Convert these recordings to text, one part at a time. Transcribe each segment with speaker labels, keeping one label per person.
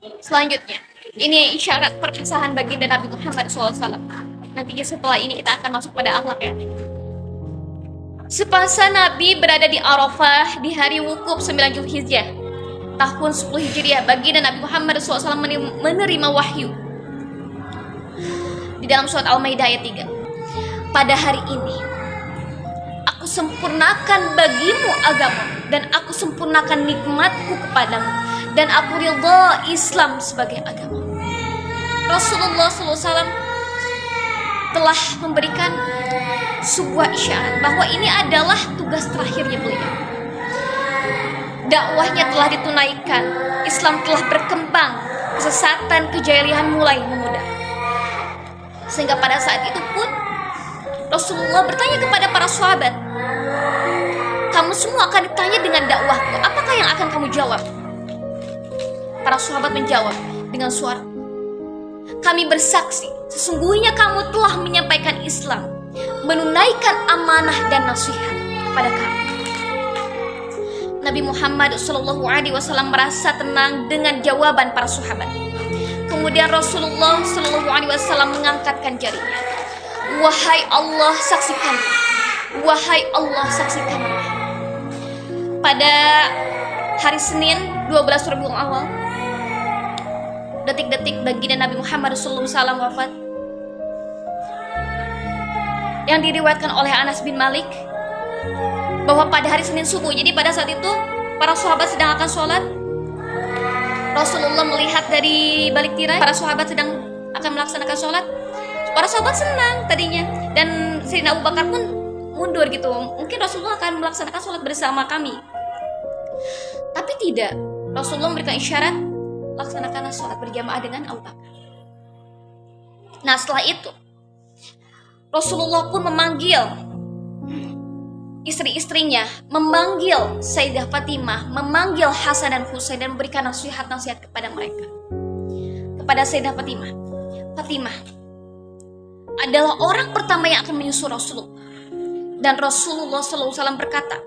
Speaker 1: Selanjutnya, ini isyarat perpisahan baginda Nabi Muhammad SAW. Nantinya setelah ini kita akan masuk pada akhlak ya. Semasa Nabi berada di Arafah di hari wukuf 9 Zulhijjah tahun 10 Hijriah, baginda Nabi Muhammad SAW menerima wahyu di dalam surat Al-Maidah ayat 3. Pada hari ini aku sempurnakan bagimu agama dan aku sempurnakan nikmatku kepadamu dan aku ridha Islam sebagai agama. Rasulullah SAW telah memberikan sebuah isyarat bahwa ini adalah tugas terakhirnya beliau. Dakwahnya telah ditunaikan, Islam telah berkembang, kesesatan, kejahilian mulai memudar. Sehingga pada saat itu pun Rasulullah bertanya kepada para sahabat, kamu semua akan ditanya dengan dakwahku, apakah yang akan kamu jawab? Para sahabat menjawab dengan suara, kami bersaksi sesungguhnya kamu telah menyampaikan Islam, menunaikan amanah dan nasihat kepada kami. Nabi Muhammad SAW merasa tenang dengan jawaban para sahabat. Kemudian Rasulullah SAW mengangkatkan jarinya. Wahai Allah, saksikanlah. Wahai Allah, saksikanlah. Pada hari Senin 12 Rabiul Awal, detik-detik baginda Nabi Muhammad SAW wafat, yang diriwayatkan oleh Anas bin Malik bahwa pada hari Senin subuh, jadi pada saat itu para sahabat sedang akan sholat, Rasulullah melihat dari balik tirai para sahabat sedang akan melaksanakan sholat. Para sahabat senang tadinya, dan Sayyidina Abu Bakar pun mundur gitu, mungkin Rasulullah akan melaksanakan sholat bersama kami. Tapi tidak, Rasulullah memberikan isyarat, laksanakanlah sholat berjamaah dengan Abu Bakar. Nah setelah itu Rasulullah pun memanggil istri-istrinya, memanggil Sayyidah Fatimah, memanggil Hasan dan Husain, dan memberikan nasihat-nasihat kepada mereka. Kepada Sayyidah Fatimah, Fatimah adalah orang pertama yang akan menyusul Rasulullah. Dan Rasulullah SAW berkata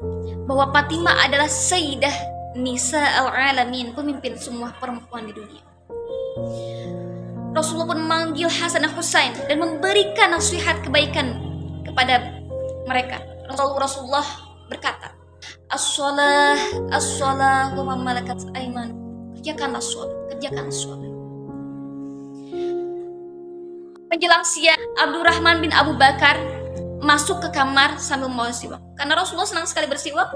Speaker 1: bahwa Fatimah adalah Sayyidah Nisa al-Alamin, pemimpin semua perempuan di dunia. Rasulullah pun memanggil Hasan dan Husain dan memberikan nasihat kebaikan kepada mereka. Rasulullah berkata, as-shalah, as-shalah wa ma malakat aiman. Kerjakanlah sholat, kerjakanlah sholat. Menjelang siang, Abdurrahman bin Abu Bakar masuk ke kamar sambil membawa siwak. Karena Rasulullah senang sekali bersiwak,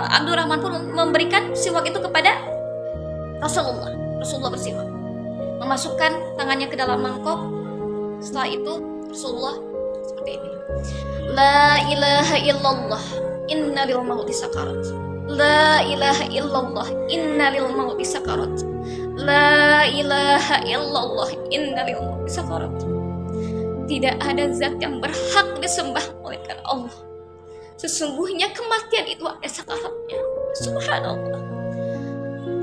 Speaker 1: Abdurrahman pun memberikan siwak itu kepada Rasulullah. Rasulullah bersiwak, memasukkan tangannya ke dalam mangkok. Setelah itu Rasulullah seperti ini, la ilaha illallah inna lil mauti sakarat, la ilaha illallah inna lil mauti sakarat, la ilaha illallah inna lil mauti sakarat. Tidak ada zat yang berhak disembah melainkan Allah. Sesungguhnya kematian itu ada sakaratnya. Subhanallah.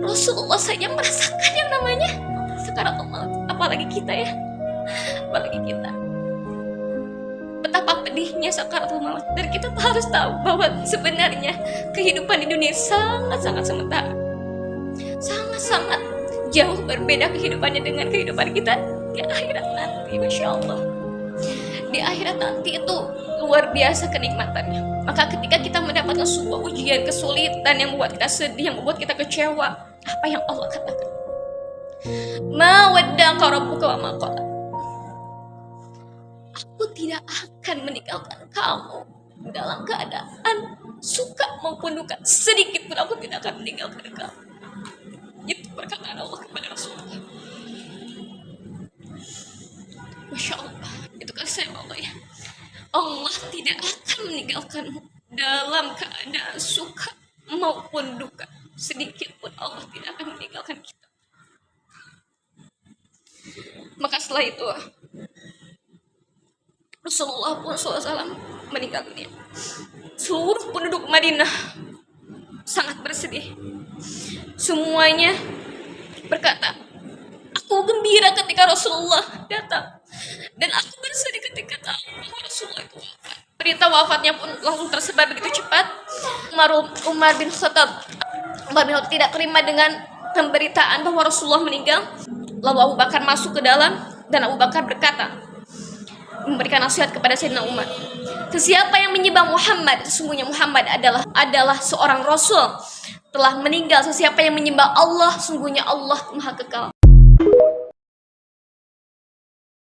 Speaker 1: Rasulullah saja merasakan yang namanya sakaratul maut. Apalagi kita ya. Apalagi kita. Betapa pedihnya sakaratul maut. Dan kita harus tahu bahwa sebenarnya kehidupan di dunia sangat-sangat sementara. Sangat-sangat jauh berbeda kehidupannya dengan kehidupan kita di akhirat nanti. Masya Allah. Di akhirat nanti itu luar biasa kenikmatannya. Maka ketika kita mendapatkan sebuah ujian, kesulitan yang membuat kita sedih, yang membuat kita kecewa, apa yang Allah katakan? Ma wadda'aka rabbuka wa ma qala. Aku tidak akan meninggalkan kamu dalam keadaan suka maupun duka. Sedikit pun aku tidak akan meninggalkan kamu. Itu perkataan Allah kepada Rasulullah. Masya Allah. Itu kan saya Allah ya. Allah tidak akan meninggalkanmu dalam keadaan suka maupun duka. Sedikit pun Allah tidak akan meninggalkan kita. Maka setelah itu Rasulullah pun SAW meninggal dunia. Seluruh penduduk Madinah sangat bersedih. Semuanya berkata, aku gembira ketika Rasulullah datang, dan aku bersedih ketika tahu bahwa Rasulullah itu wafat. Berita wafatnya pun langsung tersebar begitu cepat. Umar bin Khattab tidak terima dengan pemberitaan bahwa Rasulullah meninggal. Lalu Abu Bakar masuk ke dalam dan Abu Bakar berkata, memberikan nasihat kepada Sayyidina Umar, sesiapa yang menyembah Muhammad, sesungguhnya Muhammad adalah seorang Rasul, telah meninggal. Sesiapa yang menyembah Allah, sungguhnya Allah Maha Kekal.